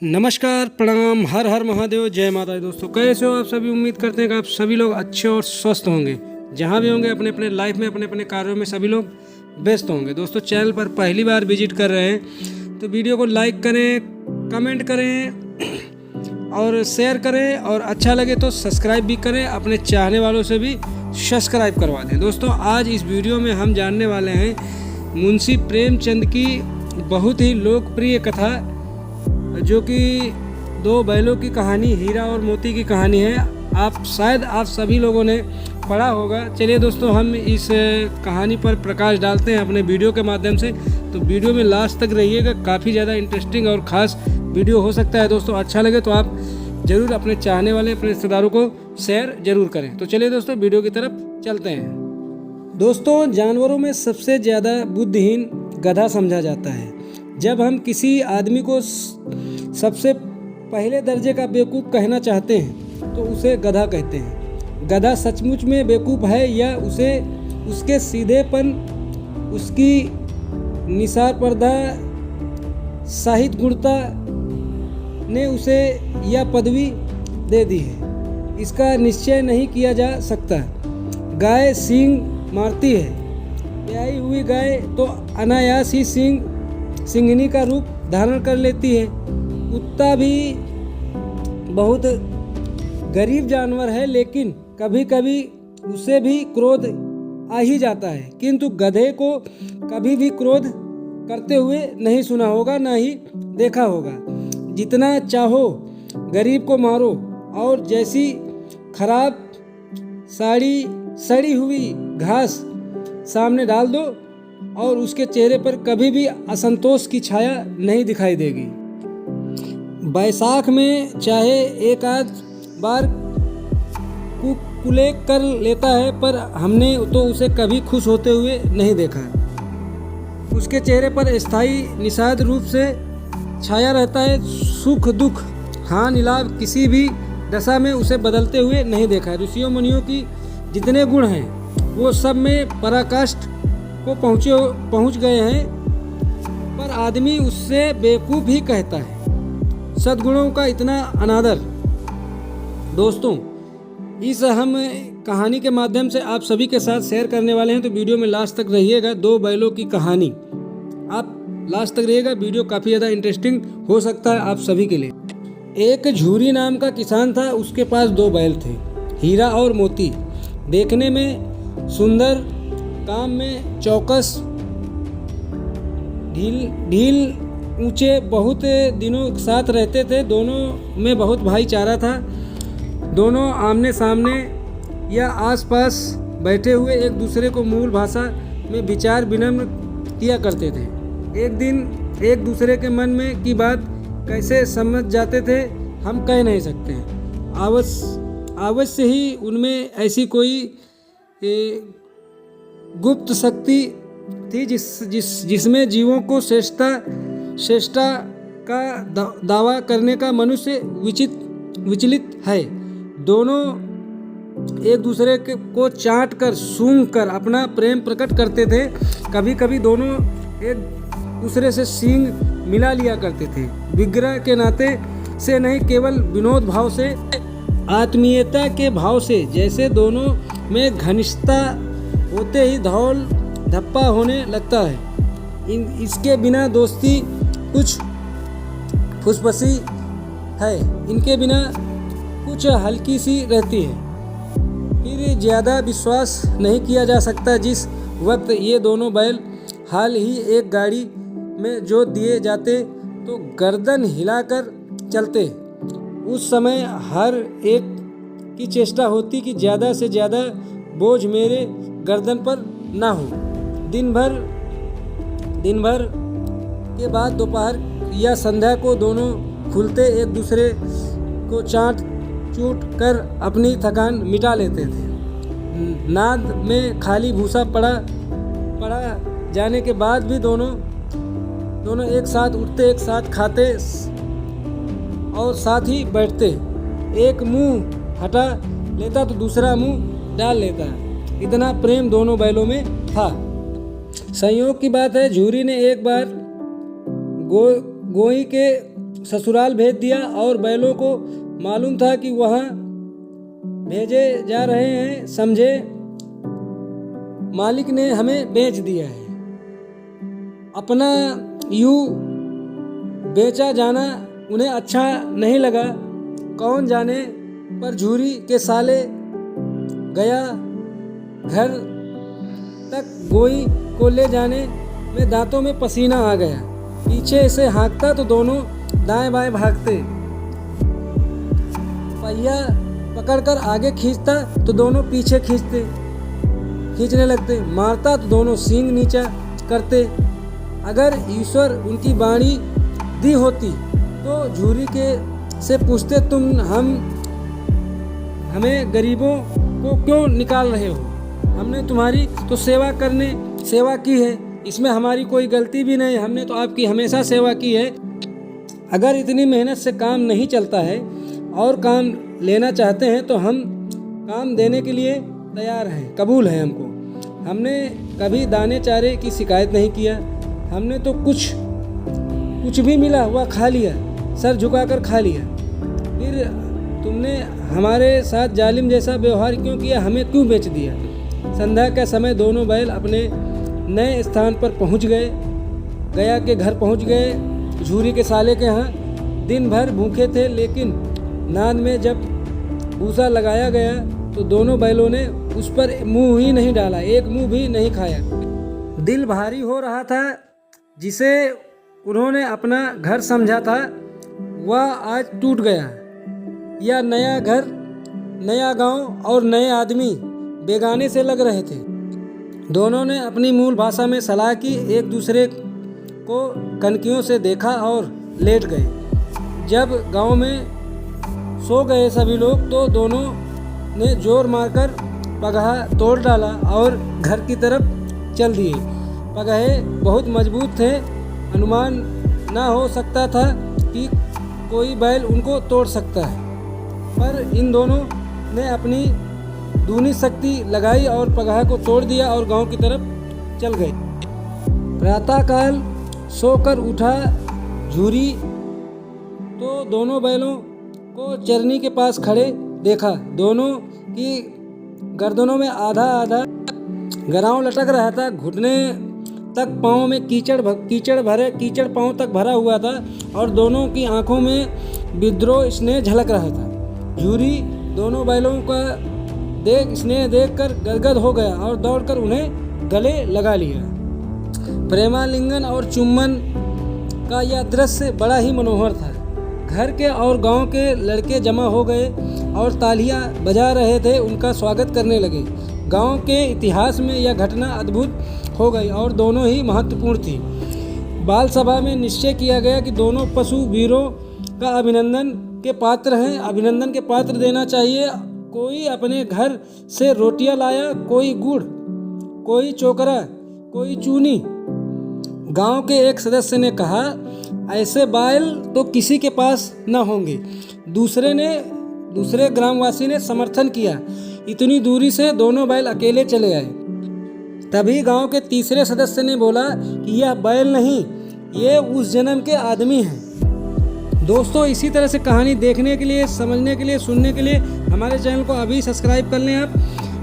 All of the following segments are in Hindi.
नमस्कार, प्रणाम, हर हर महादेव, जय माता दी। दोस्तों कैसे हो आप सभी। उम्मीद करते हैं कि आप सभी लोग अच्छे और स्वस्थ होंगे। जहां भी होंगे अपने अपने लाइफ में, अपने अपने कार्यों में सभी लोग व्यस्त होंगे। दोस्तों चैनल पर पहली बार विजिट कर रहे हैं तो वीडियो को लाइक करें, कमेंट करें और शेयर करें, और अच्छा लगे तो सब्सक्राइब भी करें। अपने चाहने वालों से भी सब्सक्राइब करवा दें। दोस्तों आज इस वीडियो में हम जानने वाले हैं मुंशी प्रेमचंद की बहुत ही लोकप्रिय कथा, जो कि दो बैलों की कहानी, हीरा और मोती की कहानी है। आप सभी लोगों ने पढ़ा होगा। चलिए दोस्तों हम इस कहानी पर प्रकाश डालते हैं अपने वीडियो के माध्यम से। तो वीडियो में लास्ट तक रहिएगा, काफ़ी ज़्यादा इंटरेस्टिंग और ख़ास वीडियो हो सकता है। दोस्तों अच्छा लगे तो आप ज़रूर अपने चाहने वाले, अपने रिश्तेदारों को शेयर ज़रूर करें। तो चलिए दोस्तों वीडियो की तरफ चलते हैं। दोस्तों जानवरों में सबसे ज़्यादा बुद्धिहीन गधा समझा जाता है। जब हम किसी आदमी को सबसे पहले दर्जे का बेवकूफ़ कहना चाहते हैं तो उसे गधा कहते हैं। गधा सचमुच में बेवकूफ़ है या उसके सीधेपन, उसकी निसार पर्दा साहित्य गुणता ने उसे यह पदवी दे दी है, इसका निश्चय नहीं किया जा सकता। गाय सींग मारती है, ब्याई हुई गाय तो अनायास ही सिंघनी का रूप धारण कर लेती है। कुत्ता भी बहुत गरीब जानवर है, लेकिन कभी कभी उसे भी क्रोध आ ही जाता है, किंतु गधे को कभी भी क्रोध करते हुए नहीं सुना होगा, ना ही देखा होगा। जितना चाहो गरीब को मारो और जैसी खराब सड़ी हुई घास सामने डाल दो और उसके चेहरे पर कभी भी असंतोष की छाया नहीं दिखाई देगी। बैसाख में चाहे एक आध बार कुलेक कर लेता है, पर हमने तो उसे कभी खुश होते हुए नहीं देखा। उसके चेहरे पर स्थायी निषाद रूप से छाया रहता है। सुख दुख हानि लाभ किसी भी दशा में उसे बदलते हुए नहीं देखा। ऋषियों मुनियों की जितने गुण हैं वो सब में पराकाष्ठ को पहुँच गए हैं, पर आदमी उससे बेवकूफ़ ही कहता है। सद्गुणों का इतना अनादर। दोस्तों इस हम कहानी के माध्यम से आप सभी के साथ शेयर करने वाले हैं, तो वीडियो में लास्ट तक रहिएगा। दो बैलों की कहानी, आप लास्ट तक रहिएगा, वीडियो काफ़ी ज़्यादा इंटरेस्टिंग हो सकता है आप सभी के लिए। एक झूरी नाम का किसान था, उसके पास दो बैल थे, हीरा और मोती। देखने में सुंदर, काम में चौकस, ढील ऊंचे, बहुत दिनों साथ रहते थे। दोनों में बहुत भाईचारा था। दोनों आमने सामने या आसपास बैठे हुए एक दूसरे को मूल भाषा में विचार विनिमय किया करते थे। एक दिन एक दूसरे के मन में की बात कैसे समझ जाते थे हम कह नहीं सकते। अवश्य ही उनमें ऐसी कोई गुप्त शक्ति थी जिसमें जीवों को श्रेष्ठता का दावा करने का मनुष्य विचलित है। दोनों एक दूसरे को चाट कर, सूंघ कर अपना प्रेम प्रकट करते थे। कभी कभी दोनों एक दूसरे से सींग मिला लिया करते थे, विग्रह के नाते से नहीं, केवल विनोद भाव से, आत्मीयता के भाव से। जैसे दोनों में घनिष्ठता होते ही धौल धप्पा होने लगता है। इसके बिना दोस्ती कुछ फुसफुसी है, इनके बिना कुछ हल्की सी रहती है। फिर ज़्यादा विश्वास नहीं किया जा सकता। जिस वक्त ये दोनों बैल हाल ही एक गाड़ी में जोत दिए जाते तो गर्दन हिलाकर चलते, उस समय हर एक की चेष्टा होती कि ज़्यादा से ज़्यादा बोझ मेरे गर्दन पर ना हो। दिन भर के बाद दोपहर या संध्या को दोनों खुलते एक दूसरे को चाट चूट कर अपनी थकान मिटा लेते थे। नाद में खाली भूसा पड़ा जाने के बाद भी दोनों एक साथ उठते, एक साथ खाते और साथ ही बैठते। एक मुंह हटा लेता तो दूसरा मुंह डाल लेता। इतना प्रेम दोनों बैलों में था। संयोग की बात है, झूरी ने एक बार गोई के ससुराल भेज दिया और बैलों को मालूम था कि वहाँ भेजे जा रहे हैं, समझे मालिक ने हमें बेच दिया है। अपना यूं बेचा जाना उन्हें अच्छा नहीं लगा। कौन जाने पर झूरी के साले गया घर तक, गोई को ले जाने में दांतों में पसीना आ गया। पीछे से हाँकता तो दोनों दाएं बाएं भागते, पहिया पकड़कर आगे खींचता तो दोनों पीछे खींचने लगते, मारता तो दोनों सींग नीचा करते। अगर ईश्वर उनकी बाणी दी होती तो झूरी के से पूछते, तुम हमें गरीबों को क्यों निकाल रहे हो? हमने तुम्हारी तो सेवा की है, इसमें हमारी कोई गलती भी नहीं, हमने तो आपकी हमेशा सेवा की है। अगर इतनी मेहनत से काम नहीं चलता है और काम लेना चाहते हैं तो हम काम देने के लिए तैयार हैं, कबूल है हमको। हमने कभी दाने चारे की शिकायत नहीं किया, हमने तो कुछ भी मिला हुआ खा लिया, सर झुकाकर खा लिया। फिर तुमने हमारे साथ जालिम जैसा व्यवहार क्यों किया? हमें क्यों बेच दिया? संध्या का समय दोनों बैल अपने नए स्थान पर पहुंच गए। गया के घर पहुंच गए, झूरी के साले के यहाँ। दिन भर भूखे थे, लेकिन नाद में जब भूसा लगाया गया तो दोनों बैलों ने उस पर मुंह ही नहीं डाला, एक मुंह भी नहीं खाया। दिल भारी हो रहा था। जिसे उन्होंने अपना घर समझा था वह आज टूट गया। यह नया घर, नया गांव और नए आदमी बेगाने से लग रहे थे। दोनों ने अपनी मूल भाषा में सलाह की, एक दूसरे को कनकियों से देखा और लेट गए। जब गांव में सो गए सभी लोग तो दोनों ने जोर मारकर पगहा तोड़ डाला और घर की तरफ चल दिए। पगहे बहुत मजबूत थे, अनुमान ना हो सकता था कि कोई बैल उनको तोड़ सकता है, पर इन दोनों ने अपनी दूनी शक्ति लगाई और पगहा को तोड़ दिया और गांव की तरफ चल गए। प्रातःकाल सोकर उठा झूरी तो दोनों बैलों को चरनी के पास खड़े देखा। दोनों की गर्दनों में आधा आधा गराव लटक रहा था, घुटने तक पाँव में कीचड़ पाँव तक भरा हुआ था और दोनों की आंखों में विद्रोह स्नेह झलक रहा था। झूरी दोनों बैलों का स्नेह देखकर गदगद हो गया और दौड़कर उन्हें गले लगा लिया। प्रेमालिंगन और चुम्बन का यह दृश्य बड़ा ही मनोहर था। घर के और गांव के लड़के जमा हो गए और तालियां बजा रहे थे, उनका स्वागत करने लगे। गांव के इतिहास में यह घटना अद्भुत हो गई और दोनों ही महत्वपूर्ण थी। बाल सभा में निश्चय किया गया कि दोनों पशु वीरों का अभिनंदन के पात्र देना चाहिए। कोई अपने घर से रोटियां लाया, कोई गुड़, कोई चोकरा, कोई चूनी। गांव के एक सदस्य ने कहा, ऐसे बैल तो किसी के पास न होंगे। दूसरे ग्रामवासी ने समर्थन किया। इतनी दूरी से दोनों बैल अकेले चले आए। तभी गांव के तीसरे सदस्य ने बोला कि यह बैल नहीं, ये उस जन्म के आदमी हैं। दोस्तों, इसी तरह से कहानी देखने के लिए, समझने के लिए, सुनने के लिए हमारे चैनल को अभी सब्सक्राइब कर लें आप,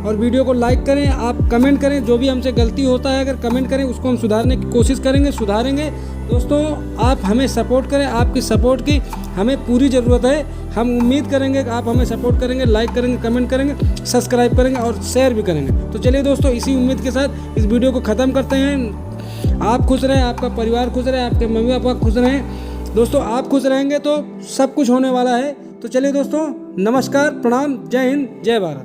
और वीडियो को लाइक करें। आप कमेंट करें, जो भी हमसे गलती होता है अगर कमेंट करें उसको हम सुधारने की कोशिश करेंगे, सुधारेंगे। दोस्तों, आप हमें सपोर्ट करें, आपकी सपोर्ट की हमें पूरी ज़रूरत है। हम उम्मीद करेंगे कि आप हमें सपोर्ट करेंगे, लाइक करेंगे, कमेंट करेंगे, सब्सक्राइब करेंगे और शेयर भी करेंगे। तो चलिए दोस्तों, इसी उम्मीद के साथ इस वीडियो को ख़त्म करते हैं। आप खुश रहें, आपका परिवार खुश रहे, आपके मम्मी पापा खुश रहें। दोस्तों, आप खुश रहेंगे तो सब कुछ होने वाला है। तो चलिए दोस्तों, नमस्कार, प्रणाम, जय हिंद, जय भारत।